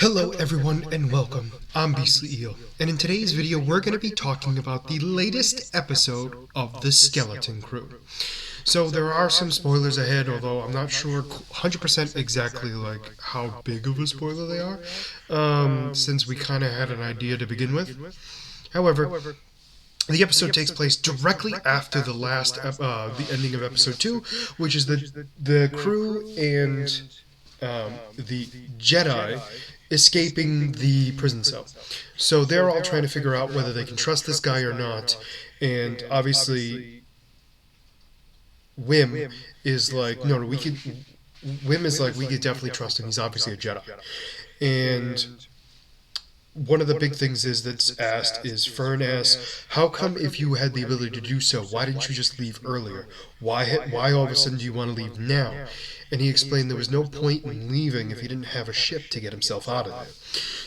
Hello everyone and welcome, I'm Beastly Eel, and in today's video we're going to be talking about the latest episode of The Skeleton Crew. So there are some spoilers ahead, although I'm not sure 100% exactly how big of a spoiler they are, since we kind of had an idea to begin with. However, the episode takes place directly after the ending of episode 2, which is the crew and the Jedi escaping the prison cell. So they're all trying to figure out whether they can trust this guy or not, and obviously Wim is like, no, we could. Wim is like, we could definitely trust him. He's obviously a Jedi, and one of the big things that's asked is Fern asks, how come if you had the ability to do so, why didn't you just leave earlier? Why all of a sudden do you want to leave now? And he explained there was no point in leaving if he didn't have a ship to get himself out of there.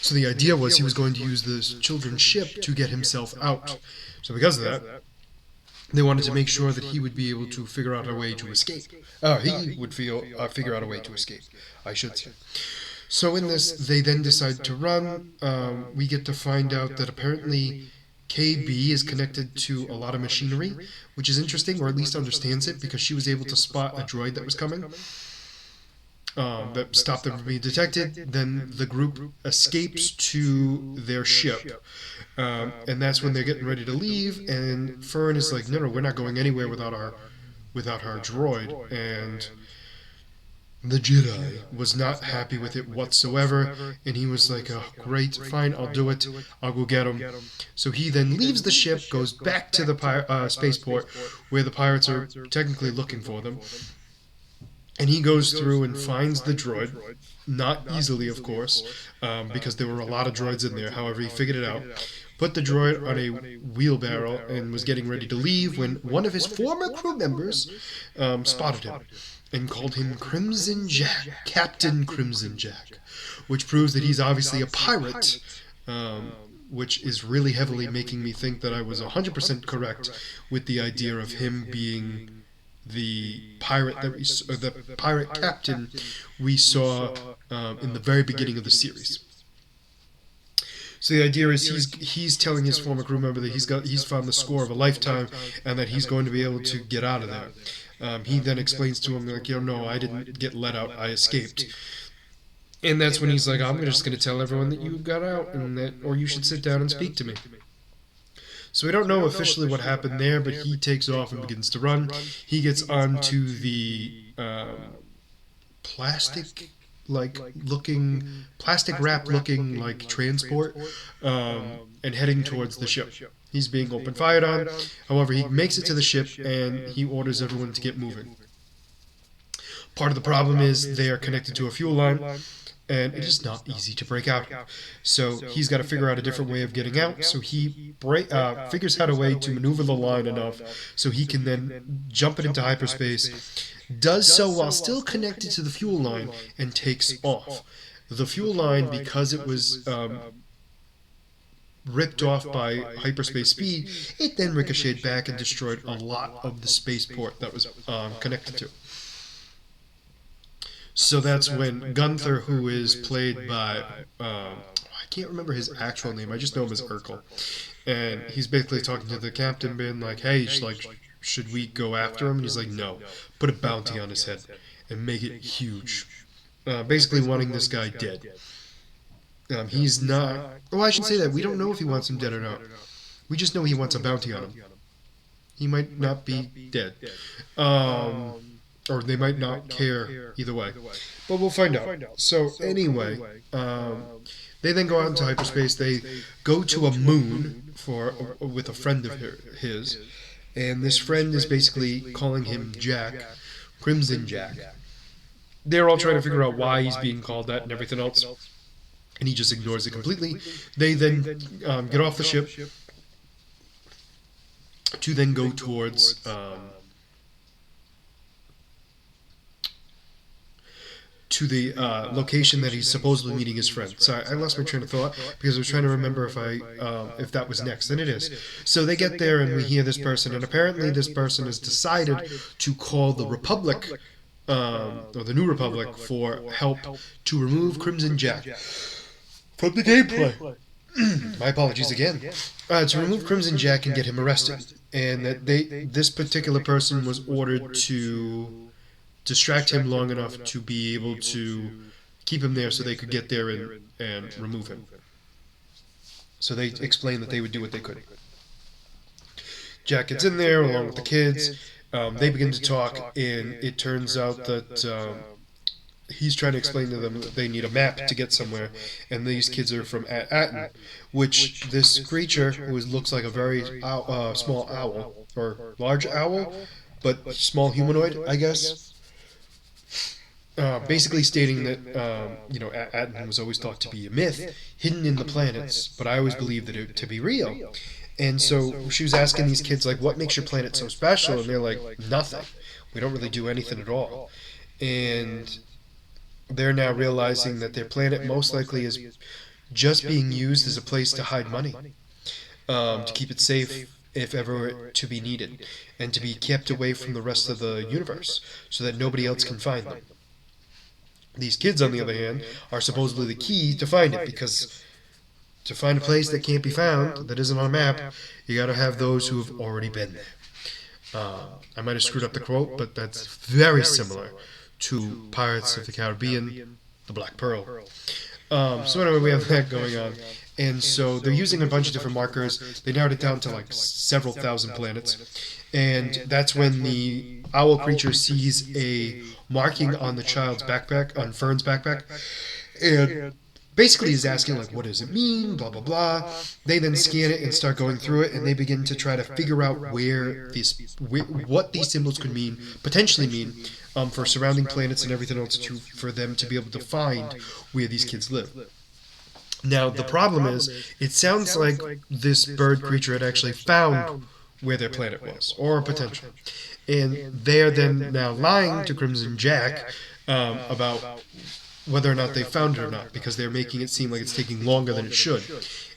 So the idea was he was going to use the children's ship to get himself out. So because of that, they wanted to make sure that he would be able to figure out a way to escape. He would figure out a way to escape, I should say. So in this, they then decide to run. We get to find out that apparently KB is connected to a lot of machinery, which is interesting, or at least understands it, because she was able to spot a droid that was coming. That stopped them from being detected. Then the group escapes to their ship, and that's when they're getting ready to leave. And Fern is like, "No, we're not going anywhere without our droid." And the Jedi was not happy with it whatsoever, and he was like, "Oh, great, fine, I'll do it. I'll go get him." So he then leaves the ship, goes back to the spaceport, where the pirates are technically looking for them. And he goes through and finds the droid, not easily, of course, because there were a lot of droids in there. However, he figured it out, put the droid on a wheelbarrow, and was getting ready to leave when one of his former crew members spotted him and called him Crimson Jack, Captain Crimson Jack, which proves that he's obviously a pirate, which is really heavily making me think that I was 100% correct with the idea of him being the pirate the pirate captain we saw in the very beginning of the series. So the idea is he's telling his former crew member that he's found the score of a lifetime and that he's going to be able to get out of there. He then explains to him like, no, I didn't get let out, I escaped. And that's when he's like, I'm just going to tell everyone that you got out, or you should sit down and speak to me. So we don't know officially what happened there, but he takes off and begins to run. He gets onto the plastic wrap looking like transport, and heading towards the ship. He's being open fired on. However, he makes it to the ship and he orders everyone to get moving. Part of the problem is they are connected to a fuel line, and it is not easy to break out. So he's got to figure out a different way of getting out. So he figures out a way to maneuver the line enough so he can then jump it into hyperspace. Does so while still connected to the fuel line and takes off. The fuel line, because it was ripped off by hyperspace speed, it then ricocheted back and destroyed a lot of the spaceport that was connected to. So that's when Gunther, who is played by, I can't remember his actual name, I just know him as Urkel, and he's basically talking to the captain, being like, hey, should we go after him? And he's like, no, put a bounty on his head and make it huge. Basically wanting this guy dead. He's not, I shouldn't say that, we don't know if he wants him dead or not. We just know he wants a bounty on him. He might not be dead. Or they might not care either way. But we'll find out. So anyway, they then go out into hyperspace. They go to a moon with a friend of his. And this friend is basically calling him Jack, Crimson Jack. They're all trying to figure out why he's being called that and everything else. And he just ignores it completely. They then get off the ship to then go towards to the location that he's supposedly meeting his friend. Sorry, I lost my train of thought because I was trying to remember if that was next, and it is. So they get there and we hear this person, and apparently this person has decided to call the Republic, or the New Republic, for help to remove Crimson Jack. from the gameplay. My apologies again. To remove Crimson Jack and get him arrested, and that this particular person was ordered to distract him long enough to be able to keep him there, so they could get there and remove him. So they explained that they would do what they could. Jack gets in there along with the kids. They begin to talk, and it turns out that he's trying to explain to them that they need a map to get somewhere, and these kids are from Atten, which this creature, who looks like a very small owl, or large owl, but small humanoid, I guess. Basically stating that, Atten was always thought to be a myth, hidden in the planets, but I always believed it to be real. And so she was asking these kids, like, what makes your planet so special? And they're like, nothing. We don't really do anything at all. And they're now realizing that their planet most likely is just being used as a place to hide money, to keep it safe if ever to be needed, and to be kept away from the rest of the universe so that nobody else can find them. These kids, on the other hand, are supposedly the key to find it, because to find a place that can't be found, that isn't on a map, you gotta have those who have already been there. I might have screwed up the quote, but that's very similar to Pirates of the Caribbean, The Black Pearl. So anyway, we have that going on. And so they're using a bunch of different markers. They narrowed it down to like several thousand planets. And that's when the owl creature sees a marking on the child's backpack, on Fern's backpack, and basically is asking, like, what does it mean, blah, blah, blah. They then scan it and start going through it, and they begin to try to figure out what these symbols could mean, potentially mean, for surrounding planets and everything else, for them to be able to find where these kids live. Now, the problem is, it sounds like this bird creature had actually found where their planet was, or potential. And they're then now lying to Crimson Jack about whether or not they found it or not, because they're making it seem like it's taking longer than it should.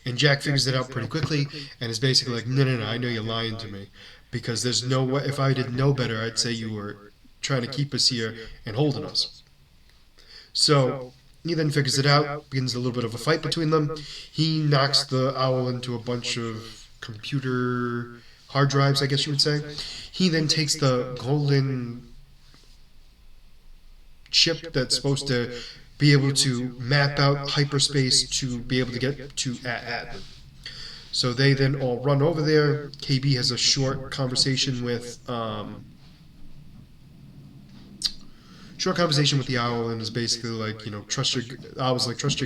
And Jack figures it out pretty quickly, and is basically like, no, I know you're lying to me, because there's no way, if I didn't know better, I'd say you were trying to keep us here and holding us. So he then figures it out, begins a little bit of a fight between them. He knocks the owl into a bunch of computer hard drives, I guess you would say. He then takes the golden chip that's supposed to be able to map out hyperspace to be able to get to Atten. So they then all run over there. KB has a short conversation with the owl, and is basically like, trust your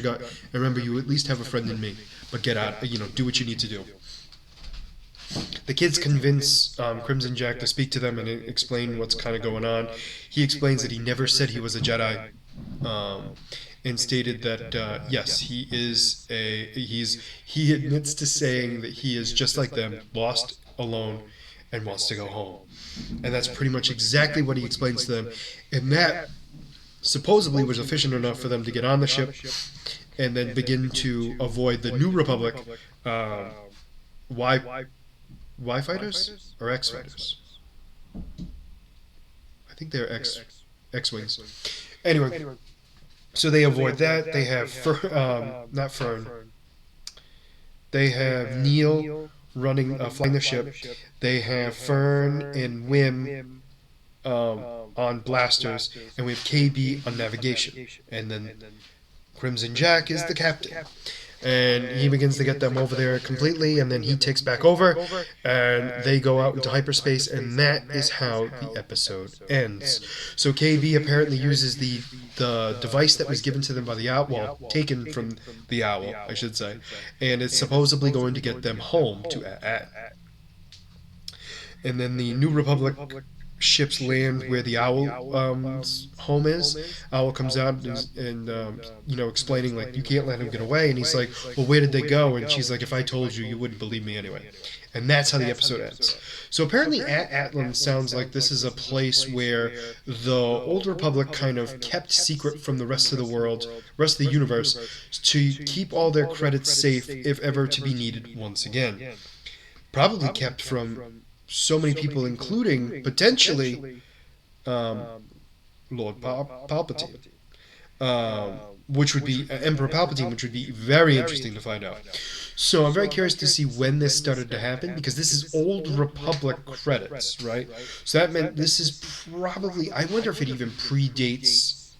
gut, and remember, you at least have a friend in me, but get out, do what you need to do. The kids convince Crimson Jack to speak to them and explain what's kind of going on. He explains that he never said he was a Jedi, and stated that yes, he admits to saying that he is just like them, lost, alone, and wants to go home. And that's pretty much exactly what he explains to them. And that supposedly was efficient enough for them to get on the ship and then begin to avoid the New Republic Y fighters or X fighters? I think they're X-wings. Anyway, so they avoid that. They have not Fern. They have Neil flying the ship. They have Fern and Wim on blasters, and we have KB on navigation, and then Crimson Jack is the captain. And he begins to get them over there completely, and then he takes back over, and they go out into hyperspace, and that is how the episode ends. So KB apparently uses the device that was given to them by the owl, well, taken from the owl, I should say, and it's supposedly going to get them home to Atten. And then the New Republic ships land where the owl's home is. Owl comes out and explaining, like, you can't let him get away, and he's like, well, where did they go? And she's like, if I told you, you wouldn't believe me anyway. And that's how the episode ends. So apparently Atlan sounds like this is a place where the Old Republic kind of kept secret from the rest of the world, rest of the universe, to keep all their credits safe if ever to be needed once again. Probably kept from so many people, including potentially Lord Palpatine. which would be Emperor Palpatine, which would be very interesting to find out. So I'm very curious to see when this started to happen because this is Old Republic credits, right? So that meant this is probably, I wonder if it even predates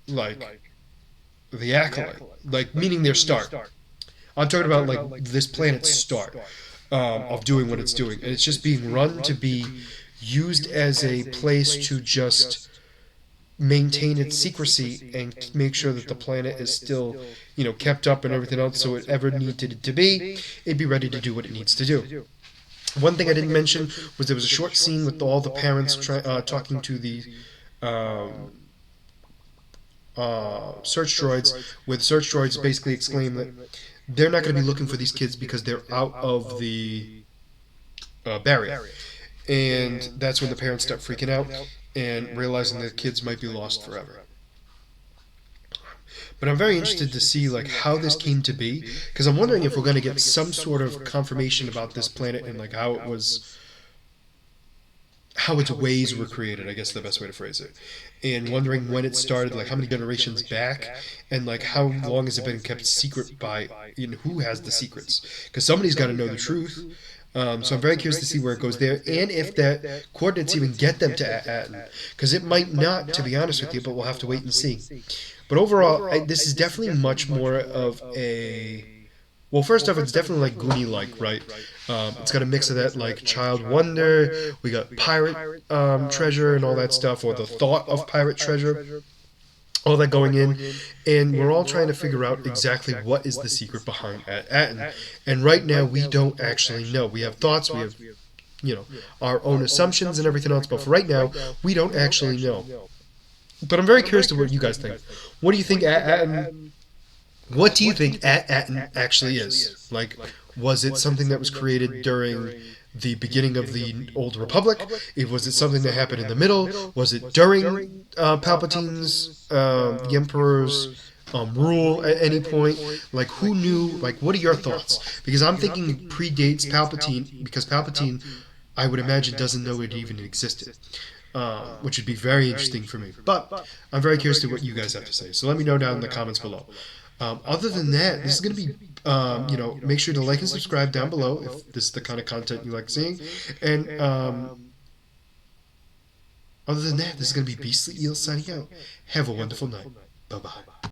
like the Acolyte, like meaning their start. I'm talking about like this planet's start of doing what it's doing, and it's just being run to be used as a place to just maintain its secrecy and make sure that the planet is still, kept up and everything else. So it ever needed it to be, it'd be ready to do what it needs to do. One thing I didn't mention was there was a short scene with all the parents talking to the um, search droids, where the search droids basically exclaim that they're not going to be looking for these kids because they're out of the barrier. And that's when the parents start freaking out and realizing that kids might be lost forever. But I'm very interested to see like how this came to be because I'm wondering if we're going to get some sort of confirmation about this planet and like how its ways were created, I guess is the best way to phrase it. And wondering when it started, like how many generations back, and like how long has it been kept secret by, who has the secrets? Because somebody's got to know the truth. So I'm very curious to see where it goes there, and if that coordinates even get them to Atten, because it might not, to be honest with you, but we'll have to wait and see. But overall, this is definitely much more of a, well, first off, it's definitely like Goonie-like, right? It's got a mix of that, like Child Wonder. We got pirate treasure and all that stuff, or the thought of pirate treasure, all that going in, and we're all trying to figure out exactly what is the secret behind Atten. And right now, we don't actually know. We have thoughts, we have, our own assumptions and everything else, but for right now, we don't actually know. But I'm very curious to what you guys think. What do you think Atten? What do you think Atten actually is? Like, was it something that was created during the beginning of the Old Republic? Was it something that happened in the middle? Was it during Palpatine's, the Emperor's rule at any point? Like, who knew? Like, what are your thoughts? Because I'm thinking it predates Palpatine, because Palpatine, I would imagine, doesn't know it even existed. Which would be very interesting for me. But I'm very curious to what you guys have to say. So let me know down in the comments below. Other than that, this is going to be, make sure to like and subscribe down below if this is the kind of content you like seeing. And other than that, this is going to be Beastly Eel signing out. Have a wonderful night. Bye-bye.